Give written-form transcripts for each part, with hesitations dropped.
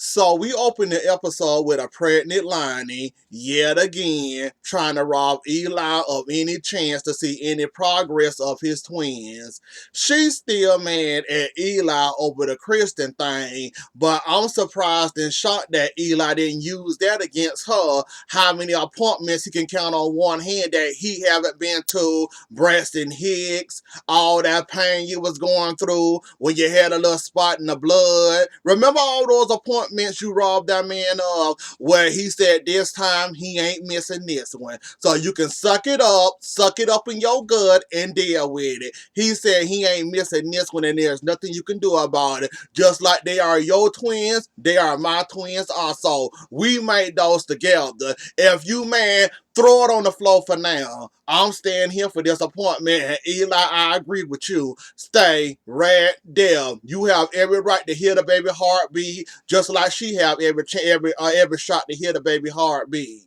So we open the episode with a pregnant Lonnie yet again trying to rob Eli of any chance to see any progress of his twins. She's still mad at Eli over the Kristen thing, but I'm surprised and shocked that Eli didn't use that against her. How many appointments he can count on one hand that he haven't been to, Braxton Hicks, all that pain you was going through when you had a little spot in the blood. Remember all those appointments you robbed that man of where he said this time he ain't missing this one. So you can suck it up in your gut and deal with it. He said he ain't missing this one and there's nothing you can do about it. Just like they are your twins, they are my twins also. We made those together. If you man, throw it on the floor for now. I'm staying here for this appointment. And Eli, I agree with you. Stay right there. You have every right to hear the baby heartbeat, just like she have every shot to hear the baby heartbeat.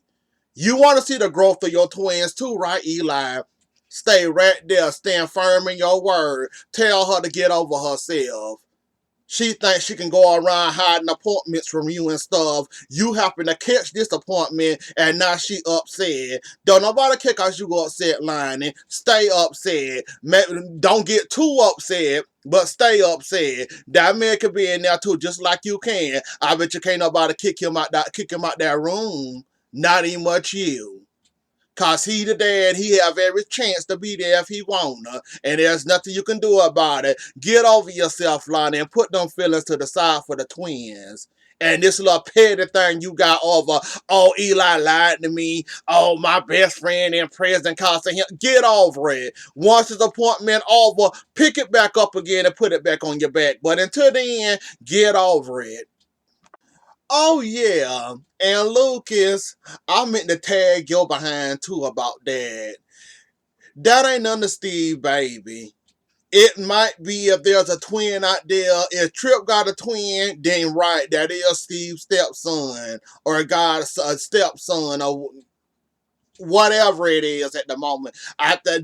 You want to see the growth of your twins too, right, Eli? Stay right there. Stand firm in your word. Tell her to get over herself. She thinks she can go around hiding appointments from you and stuff. You happen to catch this appointment and now she upset. Don't nobody care cause you go upset, Lonnie. Stay upset. Don't get too upset, but stay upset. That man could be in there too, just like you can. I bet you can't nobody kick him out that room. Not even much you. Cause he the dad, he have every chance to be there if he wanna. And there's nothing you can do about it. Get over yourself, Lonnie, and put them feelings to the side for the twins. And this little petty thing you got over, oh, Eli lied to me. Oh, my best friend in prison costing him. Get over it. Once his appointment over, pick it back up again and put it back on your back. But until then, get over it. Oh yeah, and Lucas, I meant to tag your behind too about that. That ain't none of Steve, baby. It might be if there's a twin out there. If Tripp got a twin, then right, that is Steve's stepson or got a stepson or whatever it is at the moment. Then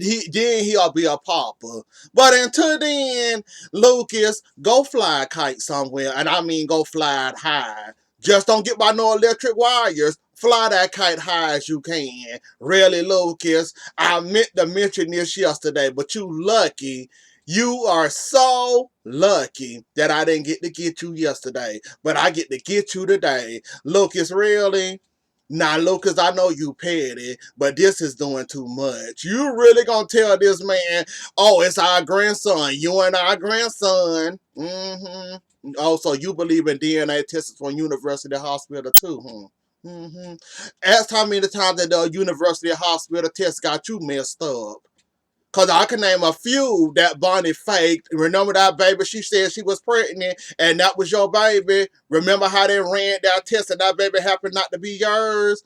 he'll be a papa. But until then, Lucas, go fly a kite somewhere, and I mean go fly it high. Just don't get by no electric wires. Fly that kite high as you can. Really, Lucas, I meant to mention this yesterday, but you lucky. You are so lucky that I didn't get to get you yesterday, but I get to get you today. Lucas, really? Now, Lucas, I know you petty, but this is doing too much. You really gonna tell this man, oh, it's our grandson, you and our grandson. Oh, so you believe in DNA tests from University Hospital too, huh? Ask how many times that the University Hospital test got you messed up. Cause I can name a few that Bonnie faked. Remember that baby? She said she was pregnant, and that was your baby. Remember how they ran that test, and that baby happened not to be yours.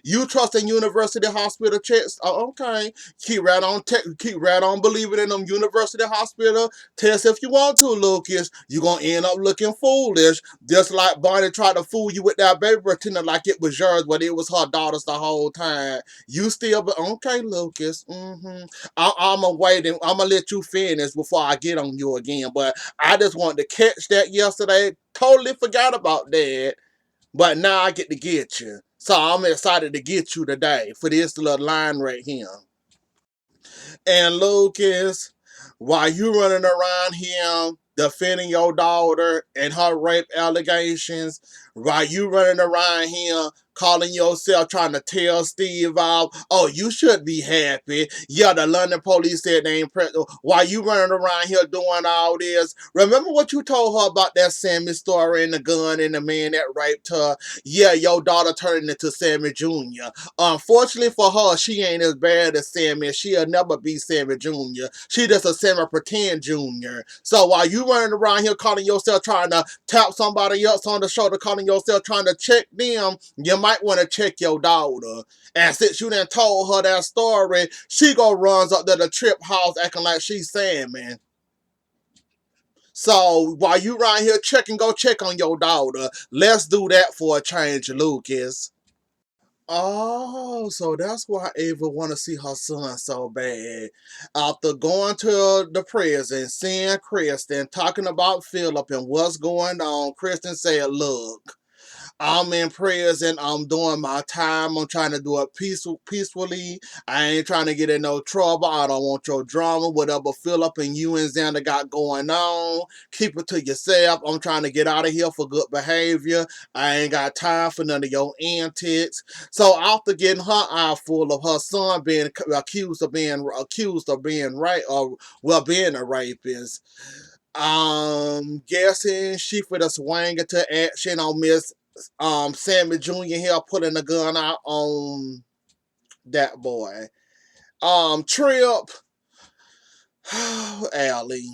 You trust in university hospital checks? Oh, okay. Keep right on believing in them university hospital tests if you want to, Lucas. You're gonna end up looking foolish, just like Bonnie tried to fool you with that baby, pretending like it was yours, but it was her daughter's the whole time. You still, but okay, Lucas. I'm gonna wait and I'm gonna let you finish before I get on you again. But I just wanted to catch that yesterday. Totally forgot about that. But now I get to get you. So I'm excited to get you today for this little line right here. And Lucas, while you running around here defending your daughter and her rape allegations, while you running around here calling yourself trying to tell Steve off, oh, you should be happy. Yeah, the London police said they ain't present. While you running around here doing all this, remember what you told her about that Sammy story and the gun and the man that raped her? Yeah, your daughter turned into Sammy Jr. Unfortunately for her, she ain't as bad as Sammy. She'll never be Sammy Jr. She just a Sammy pretend Jr. So while you running around here calling yourself trying to tap somebody else on the shoulder, calling yourself trying to check them, you might want to check your daughter. And since you done told her that story, she go runs up to the Tripp house acting like she's Sammy. So while you around here checking, go check on your daughter. Let's do that for a change, Lucas. Oh, so that's why Ava want to see her son so bad. After going to the prison, seeing Kristen, talking about Philip and what's going on, Kristen said, look, I'm in prison. I'm doing my time. I'm trying to do it peacefully. I ain't trying to get in no trouble. I don't want your drama. Whatever Philip and you and Xander got going on, keep it to yourself. I'm trying to get out of here for good behavior. I ain't got time for none of your antics. So after getting her eye full of her son being accused of being right or well being a rapist, guessing she finna swing into action on Miss Sammy Jr. here putting the gun out on that boy. Tripp, Allie,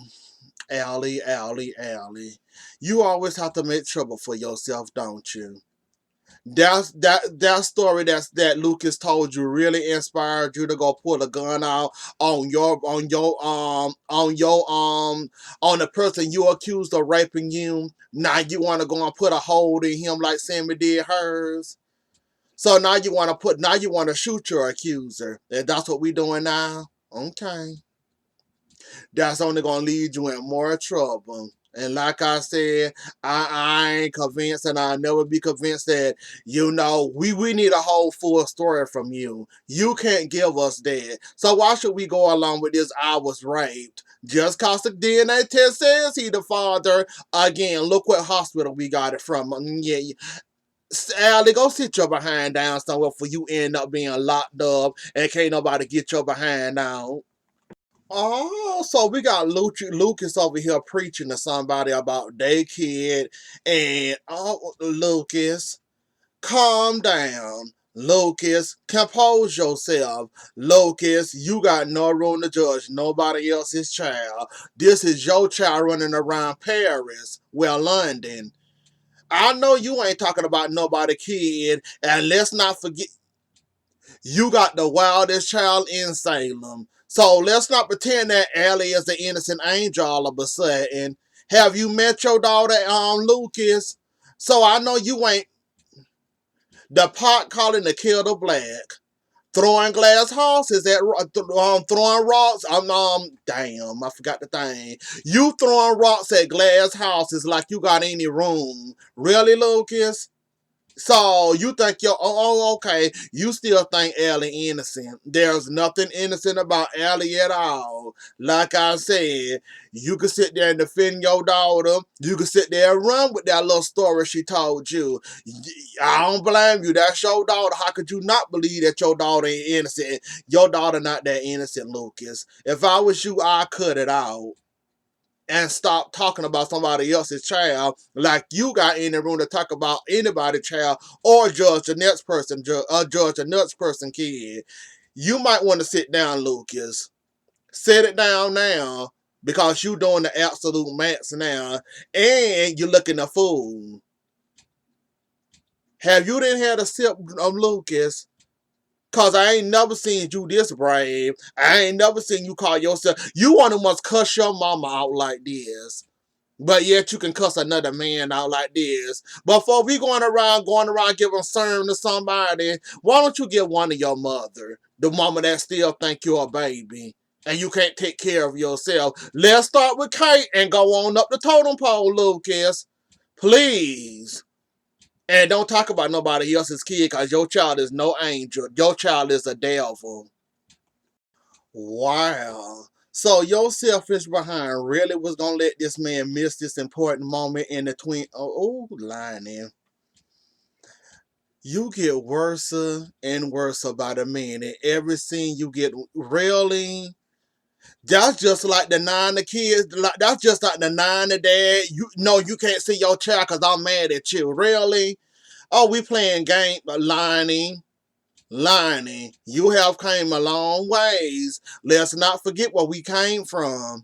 Allie. You always have to make trouble for yourself, don't you? That story that Lucas told you really inspired you to go pull a gun out on the person you accused of raping you. Now you want to go and put a hold in him like Sammy did hers. So now you want to shoot your accuser. And that's what we doing now. Okay, that's only gonna lead you in more trouble. And like I said, I ain't convinced, and I'll never be convinced that, we need a whole full story from you. You can't give us that. So why should we go along with this I was raped? Just cause the DNA test says he the father. Again, look what hospital we got it from. Yeah, Allie, go sit your behind down somewhere for you end up being locked up and can't nobody get your behind down. Oh, so we got Lucas over here preaching to somebody about their kid, and Lucas, calm down. Lucas, compose yourself. Lucas, you got no room to judge nobody else's child. This is your child running around Paris, well, London. I know you ain't talking about nobody kid, and let's not forget you got the wildest child in Salem. So let's not pretend that Allie is the innocent angel all of a sudden. Have you met your daughter, Lucas? So I know you ain't the pot calling the kill the black. Throwing glass houses at throwing rocks. Damn, I forgot the thing. You throwing rocks at glass houses like you got any room. Really, Lucas? So you think okay. You still think Ellie innocent. There's nothing innocent about Ellie at all. Like I said, you can sit there and defend your daughter. You can sit there and run with that little story she told you. I don't blame you. That's your daughter. How could you not believe that your daughter ain't innocent? Your daughter not that innocent, Lucas. If I was you, I'd cut it out and stop talking about somebody else's child like you got in the room to talk about anybody's child or judge the next person, judge the next person kid. You might want to sit down, Lucas. Sit it down now because you doing the absolute max now and you're looking a fool. Have you didn't had a sip of Lucas? Cause I ain't never seen you this brave. I ain't never seen you call yourself. You want to must cuss your mama out like this. But yet you can cuss another man out like this. Before we going around giving sermon to somebody, why don't you give one to your mother? The mama that still think you're a baby. And you can't take care of yourself. Let's start with Kate and go on up the totem pole, Lucas. Please. And don't talk about nobody else's kid because your child is no angel. Your child is a devil. Wow. So your selfish behind really was gonna let this man miss this important moment in the twin. Lying. You get worse and worse by the minute. Every scene you get really. That's just like the nine the kids. That's just like the nine the dad. You know you can't see your child because I'm mad at you. Really? Oh, we playing game, lying. Lining, you have came a long ways. Let's not forget where we came from.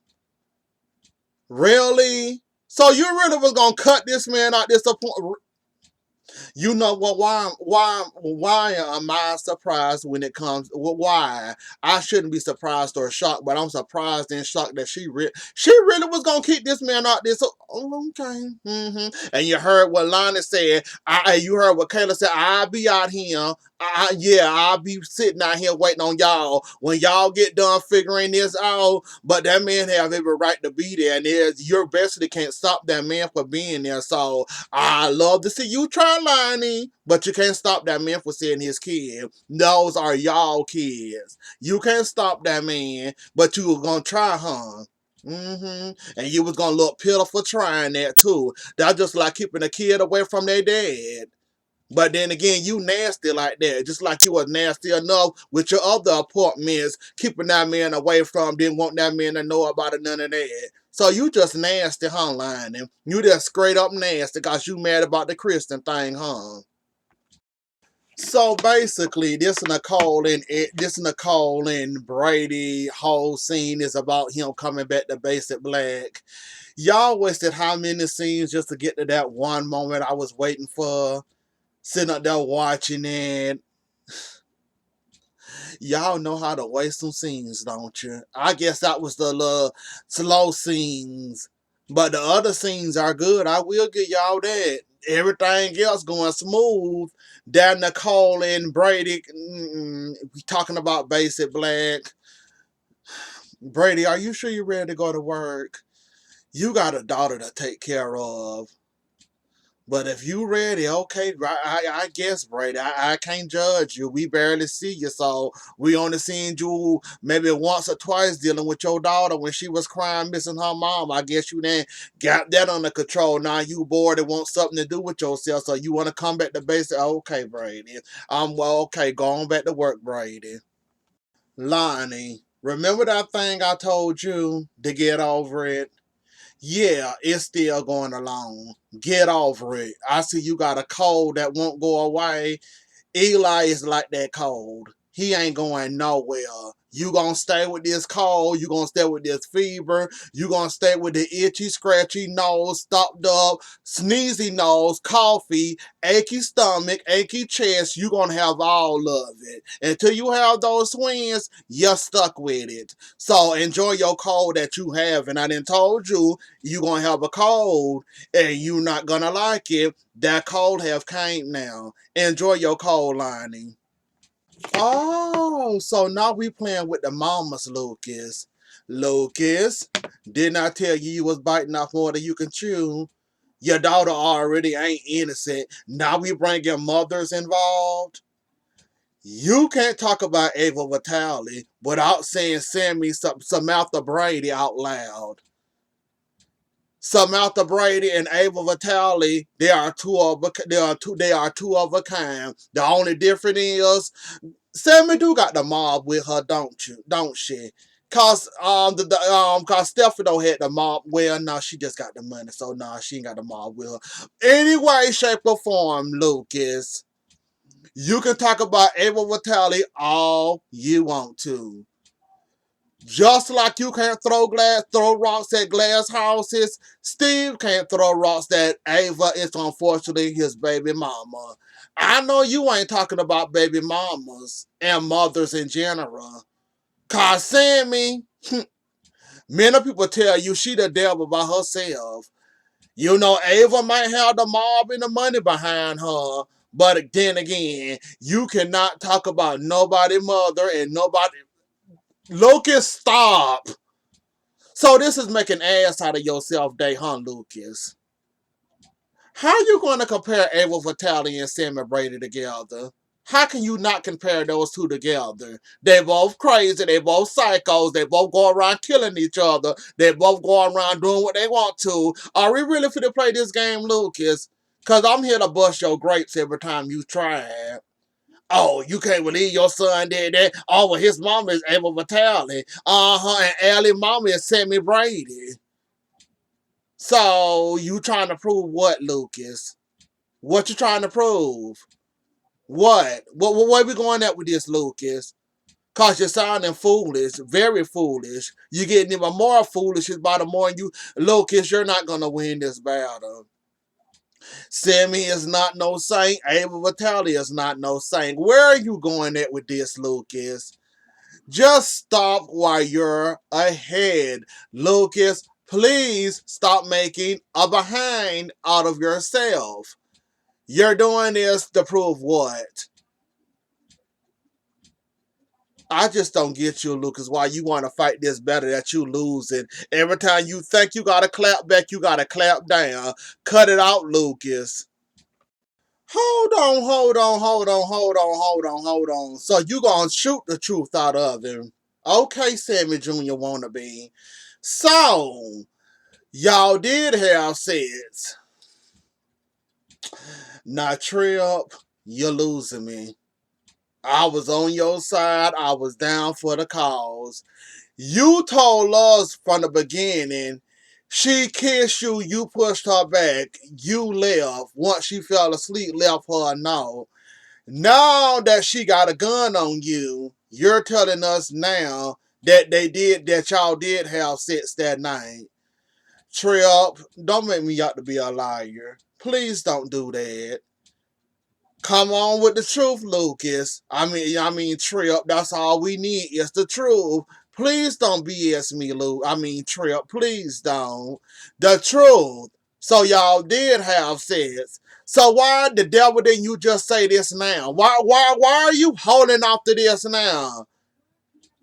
Really? So you really was gonna cut this man out this appointment? You know what? Why am I surprised when it comes? Why I shouldn't be surprised or shocked, but I'm surprised and shocked that she really was gonna keep this man out there. So okay, and you heard what Lonnie said. You heard what Kayla said. I'll be out here. Yeah, I'll be sitting out here waiting on y'all when y'all get done figuring this out. But that man have every right to be there, and you basically can't stop that man for being there. So I love to see you try, Lonnie, but you can't stop that man from seeing his kid. Those are y'all kids. You can't stop that man, but you were gonna try, huh? And you was gonna look pitiful trying that too. That's just like keeping a kid away from their dad. But then again, you nasty like that. Just like you was nasty enough with your other apartments, keeping that man away from, didn't want that man to know about it, none of that. So you just nasty, huh, Lonnie? You just straight up nasty because you mad about the Christian thing, huh? So basically, Nicole and Brady whole scene is about him coming back to basic black. Y'all wasted how many scenes just to get to that one moment I was waiting for? Sitting up there watching it. Y'all know how to waste some scenes, don't you? I guess that was the little slow scenes. But the other scenes are good. I will give y'all that. Everything else going smooth. That Nicole and Brady, we talking about basic black. Brady, are you sure you're ready to go to work? You got a daughter to take care of. But if you ready, okay, I guess, Brady, I can't judge you. We barely see you, so we only seen you maybe once or twice dealing with your daughter when she was crying, missing her mom. I guess you then got that under control. Now you bored and want something to do with yourself, so you want to come back to basic. Okay, Brady. Well, okay, go on back to work, Brady. Lonnie, remember that thing I told you to get over it? Yeah, it's still going along. Get over it. I see you got a cold that won't go away. Eli is like that cold. He ain't going nowhere. You gonna stay with this cold. You gonna stay with this fever. You gonna stay with the itchy, scratchy nose, stopped up, sneezy nose, coffee, achy stomach, achy chest. You gonna have all of it. Until you have those twins, you're stuck with it. So enjoy your cold that you have. And I done told you, you gonna have a cold and you not gonna like it. That cold have came now. Enjoy your cold, Lonnie. Oh, so now we playing with the mamas, Lucas. Lucas, didn't I tell you was biting off more than you can chew? Your daughter already ain't innocent. Now we bring your mothers involved. You can't talk about Ava Vitale without saying Samantha Brady out loud. Samantha Brady and Ava Vitale, they are two of a kind. The only difference is Sammy do got the mob with her, don't she? Cause Stefano had the mob. Well, no, she just got the money, so no, she ain't got the mob with her. Anyway, shape or form, Lucas. You can talk about Ava Vitale all you want to. Just like you can't throw rocks at glass houses, Steve can't throw rocks at Ava. It's unfortunately his baby mama. I know you ain't talking about baby mamas and mothers in general. Cause Sammy, many people tell you she the devil by herself. You know, Ava might have the mob and the money behind her, but then again, you cannot talk about nobody mother and nobody. Lucas, stop. So this is making ass out of yourself, day, huh, Lucas? How you going to compare Ava Vitale and Sammy Brady together? How can you not compare those two together? They both crazy, they both psychos, they both go around killing each other, they both go around doing what they want to. Are we really fit to play this game, Lucas? Cause I'm here to bust your grapes every time you try it. Oh, you can't believe your son did that. Oh, well, his mama is Ava Vitale. And Allie mama is Sammy Brady. So, you trying to prove what, Lucas? What you trying to prove? What? Where we going at with this, Lucas? Cause you're sounding foolish, very foolish. You're getting even more foolish by the more you, Lucas, you're not gonna win this battle. Sammy is not no saint. Ava Vitale is not no saint. Where are you going at with this, Lucas? Just stop while you're ahead. Lucas, please stop making a behind out of yourself. You're doing this to prove what? I just don't get you, Lucas, why you want to fight this battle that you losing. Every time you think you got to clap back, you got to clap down. Cut it out, Lucas. Hold on, hold on, hold on, hold on, hold on, hold on. So you gonna shoot the truth out of him. Okay, Sammy Jr. wannabe. So, y'all did have sex. Now, Tripp, you're losing me. I was on your side. I was down for the cause. You told us from the beginning she kissed you, you pushed her back, you left. Once she fell asleep, left her a note. Now that she got a gun on you, you're telling us now that y'all did have sex that night. Tripp, don't make me out to be a liar. Please don't do that. Come on with the truth, Lucas. I mean, Tripp, that's all we need is the truth. Please don't BS me, Luke. Tripp, please don't. The truth. So y'all did have sex. So why the devil didn't you just say this now? Why are you holding off to this now?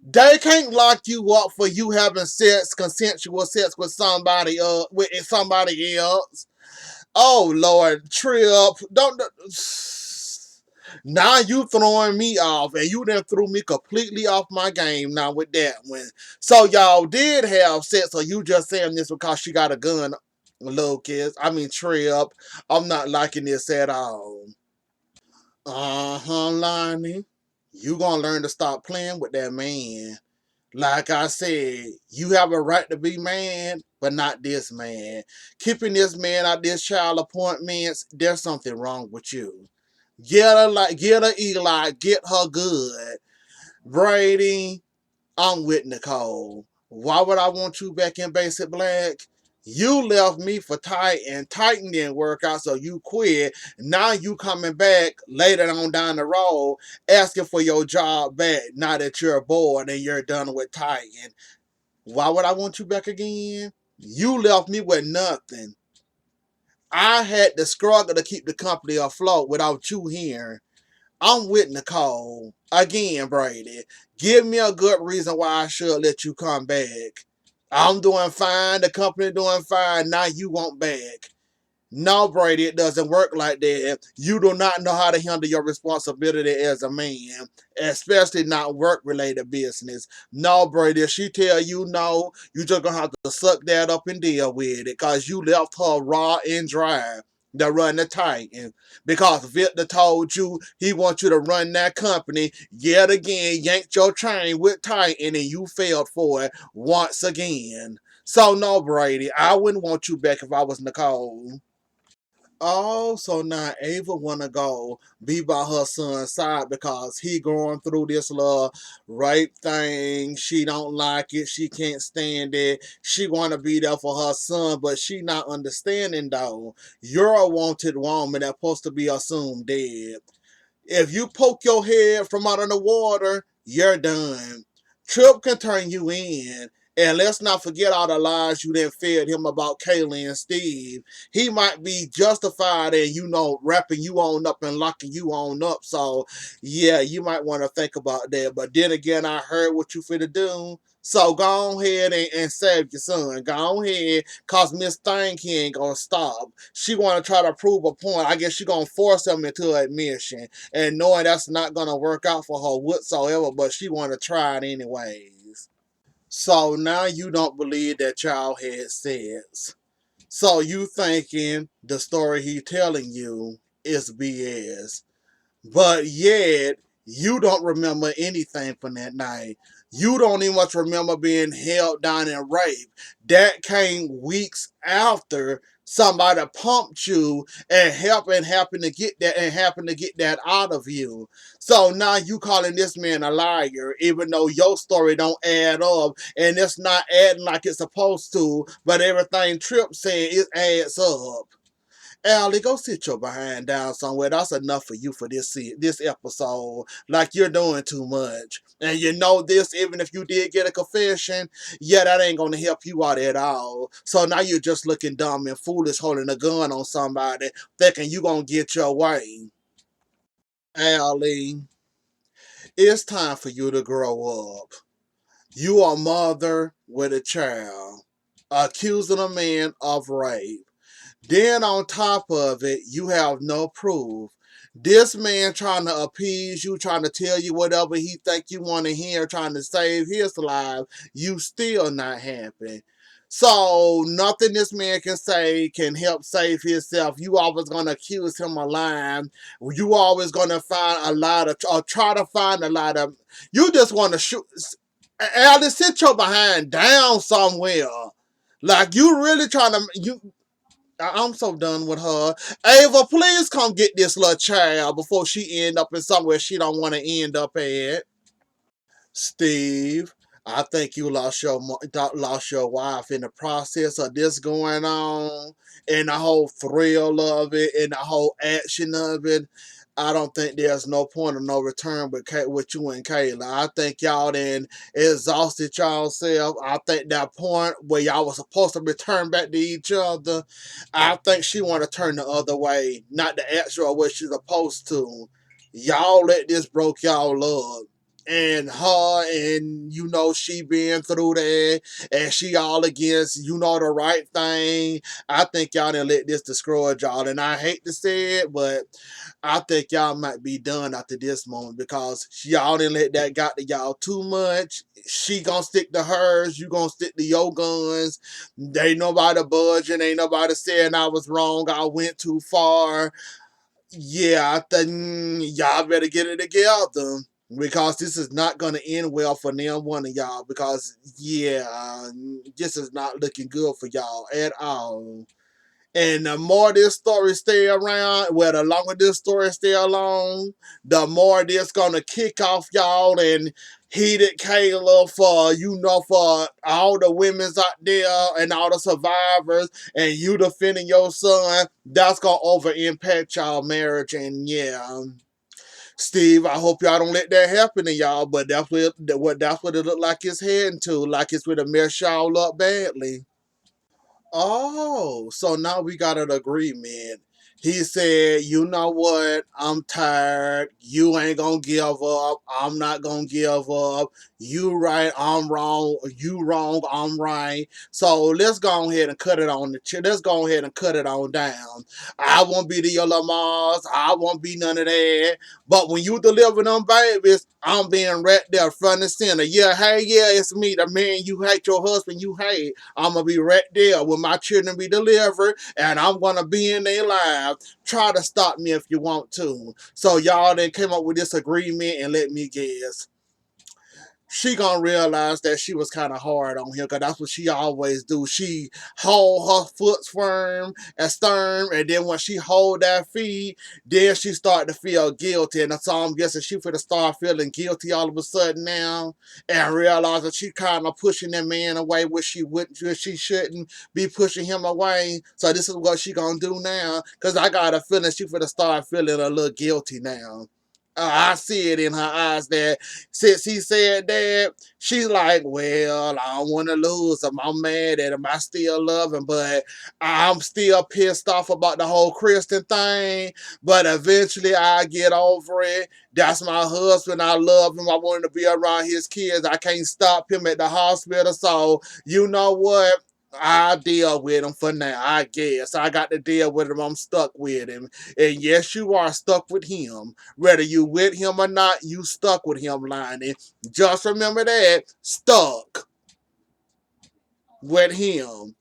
They can't lock you up for you having sex, consensual sex with somebody else. Oh Lord, Tripp, don't. Now you throwing me off, and you done threw me completely off my game now with that one. So y'all did have sex, or you just saying this because she got a gun, Lucas? Tripp, I'm not liking this at all. Lonnie, you gonna learn to stop playing with that man. Like I said, you have a right to be man, but not this man. Keeping this man out this child appointments, there's something wrong with you. Get her Eli, get her good. Brady, I'm with Nicole. Why would I want you back in basic black? You left me for Titan. Titan didn't work out, so you quit. Now you coming back later on down the road asking for your job back now that you're bored and you're done with Titan. Why would I want you back again? You left me with nothing. I had to struggle to keep the company afloat without you here. I'm with Nicole. Again, Brady. Give me a good reason why I should let you come back. I'm doing fine. The company doing fine. Now you want back. No, Brady, it doesn't work like that. You do not know how to handle your responsibility as a man, especially not work-related business. No, Brady, if she tell you no, you just gonna have to suck that up and deal with it, because you left her raw and dry to run the Titan. Because Victor told you he wants you to run that company yet again, yanked your chain with Titan, and you failed for it once again. So no, Brady, I wouldn't want you back if I was Nicole. Oh, so now Ava wanna go be by her son's side because he going through this little rape thing. She don't like it. She can't stand it. She wanna be there for her son, but she not understanding though. You're a wanted woman that's supposed to be assumed dead. If you poke your head from out of the water, you're done. Tripp can turn you in. And let's not forget all the lies you then fed him about Kayla and Steve. He might be justified in, wrapping you on up and locking you on up. So, yeah, you might want to think about that. But then again, I heard what you finna do. So go ahead and save your son. Go ahead, cause Miss Thank ain't gonna stop. She wanna try to prove a point. I guess she gonna force him into admission, and knowing that's not gonna work out for her whatsoever, but she wanna try it anyways. So now you don't believe that y'all had sex. So you thinking the story he telling you is BS. But yet, you don't remember anything from that night. You don't even much remember being held down and raped. That came weeks after somebody pumped you and happened to get that out of you. So now you calling this man a liar, even though your story don't add up and it's not adding like it's supposed to, but everything Tripp said, it adds up. Allie, go sit your behind down somewhere. That's enough for you for this episode. Like, you're doing too much. And you know this, even if you did get a confession, yeah, that ain't gonna help you out at all. So now you're just looking dumb and foolish holding a gun on somebody, thinking you gonna get your way. Allie, it's time for you to grow up. You are a mother with a child, accusing a man of rape. Then on top of it, you have no proof. This man trying to appease you, trying to tell you whatever he think you want to hear, trying to save his life, you still not happy. So nothing this man can say can help save himself. You always gonna accuse him of lying. You always gonna find a lot of, or try to find a lot of. You just want to shoot. Alice, sit your behind down somewhere. Like, you really trying to you. I'm so done with her. Ava, please come get this little child before she end up in somewhere she don't want to end up at. Steve, I think you lost your wife in the process of this going on, and the whole thrill of it, and the whole action of it. I don't think there's no point of no return with you and Kayla. I think y'all then exhausted yourself. I think that point where y'all was supposed to return back to each other, I think she want to turn the other way, not the actual way she's supposed to. Y'all let this broke y'all up, and her, and she been through that, and she all against the right thing. I think y'all didn't let this destroy y'all, and I hate to say it, but I think y'all might be done after this moment, because y'all didn't let that got to y'all too much. She gonna stick to hers, you gonna stick to your guns. Ain't nobody budging, ain't nobody saying I was wrong, I went too far. Yeah, I think y'all better get it together, because this is not going to end well for them, one of y'all, because, yeah, this is not looking good for y'all at all. And the more this story stay around, well, the longer this story stay along, the more this gonna kick off y'all and heated Kayla for all the women's out there and all the survivors, and you defending your son. That's gonna over impact y'all marriage, and yeah. Steve, I hope y'all don't let that happen to y'all, but that's what it look like it's heading to. Like it's gonna mess y'all up badly. Oh, so now we got an agreement. He said, you know what? I'm tired. You ain't gonna give up. I'm not gonna give up. You right, I'm wrong. You wrong, I'm right. So let's go ahead and cut it on let's go ahead and cut it on down. I won't be the yellow Mars. I won't be none of that. But when you deliver them babies, I'm being right there front and center. Yeah, hey, yeah, it's me, the man you hate, your husband you hate. I'm going to be right there when my children be delivered, and I'm going to be in their lives. Try to stop me if you want to. So y'all then came up with this agreement, and let me guess, she gonna realize that she was kind of hard on him, because that's what she always do. She hold her foot firm and stern, and then when she hold that feet, then she start to feel guilty, and so I'm guessing she finna start feeling guilty all of a sudden now, and realize that she kind of pushing that man away, where she shouldn't be pushing him away. So this is what she gonna do now, because I got a feeling she finna start feeling a little guilty now. I see it in her eyes that since he said that, she's like, well, I don't want to lose him. I'm mad at him. I still love him, but I'm still pissed off about the whole Christian thing. But eventually I get over it. That's my husband. I love him. I want him to be around his kids. I can't stop him at the hospital. So, you know what? I deal with him for now, I guess. I got to deal with him. I'm stuck with him. And yes, you are stuck with him. Whether you with him or not, you stuck with him, Lonnie. Just remember that. Stuck with him.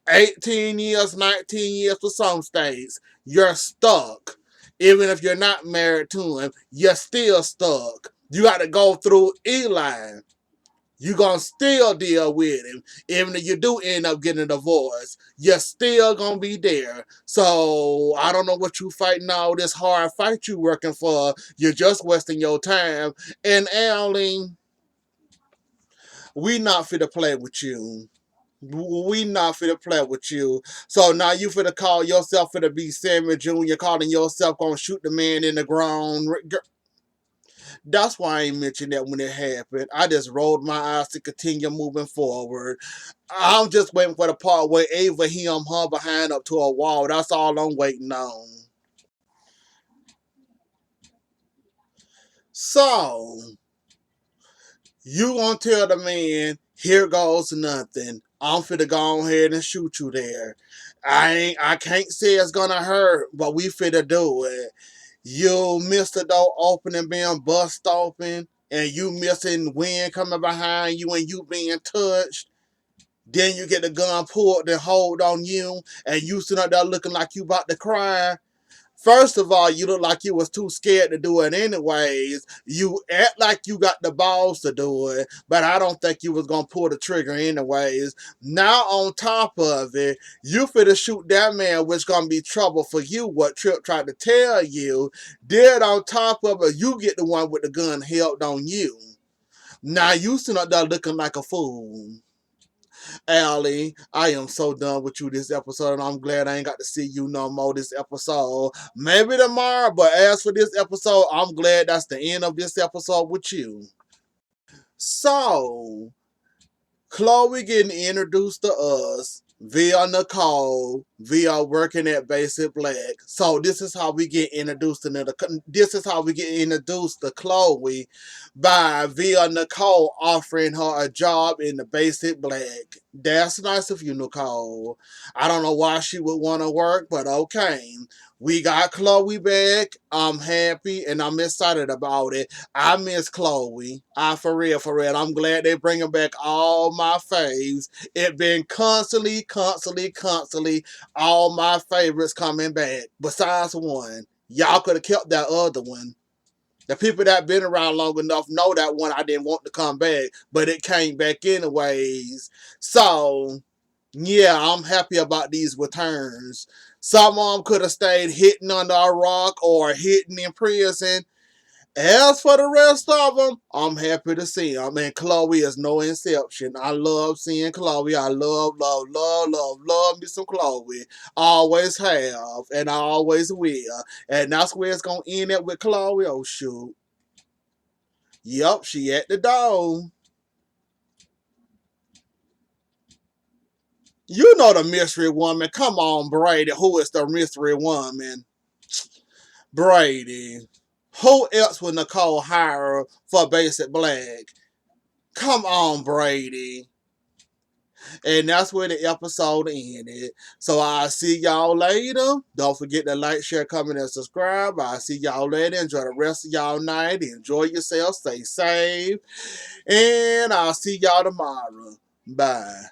18 years, 19 years for some states. You're stuck. Even if you're not married to him, you're still stuck. You got to go through Eli. You're going to still deal with him. Even if you do end up getting a divorce, you're still going to be there. So, I don't know what you fighting all this hard fight you working for. You're just wasting your time. And Allie, we not fit to play with you. We not finna play with you. So now you finna call yourself finna be Sammy Jr., calling yourself gonna shoot the man in the ground. That's why I ain't mentioned that when it happened. I just rolled my eyes to continue moving forward. I'm just waiting for the part where Ava him her behind up to a wall. That's all I'm waiting on. So you gonna tell the man, here goes nothing. I'm finna go ahead and shoot you there. I can't say it's gonna hurt, but we finna do it. You miss the door opening being bust open, and you missing wind coming behind you and you being touched. Then you get the gun pulled and hold on you, and you sitting up there looking like you about to cry. First of all, you look like you was too scared to do it anyways. You act like you got the balls to do it, but I don't think you was gonna pull the trigger anyways. Now on top of it, you finna shoot that man, which gonna be trouble for you, what Tripp tried to tell you. Then on top of it, you get the one with the gun held on you. Now you sitting up there looking like a fool. Allie, I am so done with you this episode, and I'm glad I ain't got to see you no more this episode. Maybe tomorrow, but as for this episode, I'm glad that's the end of this episode with you. So, Chloe getting introduced to us via Nicole, via working at Basic Black. So this is how we get introduced to Chloe by via Nicole offering her a job in the Basic Black. That's nice of you, Nicole. I don't know why she would want to work, but okay. We got Chloe back. I'm happy and I'm excited about it. I miss Chloe. For real, for real. I'm glad they bringing back all my faves. It been constantly all my favorites coming back. Besides one. Y'all could have kept that other one. The people that been around long enough know that one I didn't want to come back, but it came back anyways. So, yeah, I'm happy about these returns. Some of them could have stayed hidden under a rock or hidden in prison. As for the rest of them, I'm happy to see them. And Chloe is no exception. I love seeing Chloe. I love me some Chloe. Always have, and I always will. And that's where it's going to end up with Chloe. Oh, shoot. Yup, she at the door. You know the mystery woman. Come on, Brady. Who is the mystery woman? Brady. Who else would Nicole hire for Basic Black? Come on, Brady. And that's where the episode ended. So I'll see y'all later. Don't forget to like, share, comment, and subscribe. I'll see y'all later. Enjoy the rest of y'all night. Enjoy yourself. Stay safe. And I'll see y'all tomorrow. Bye.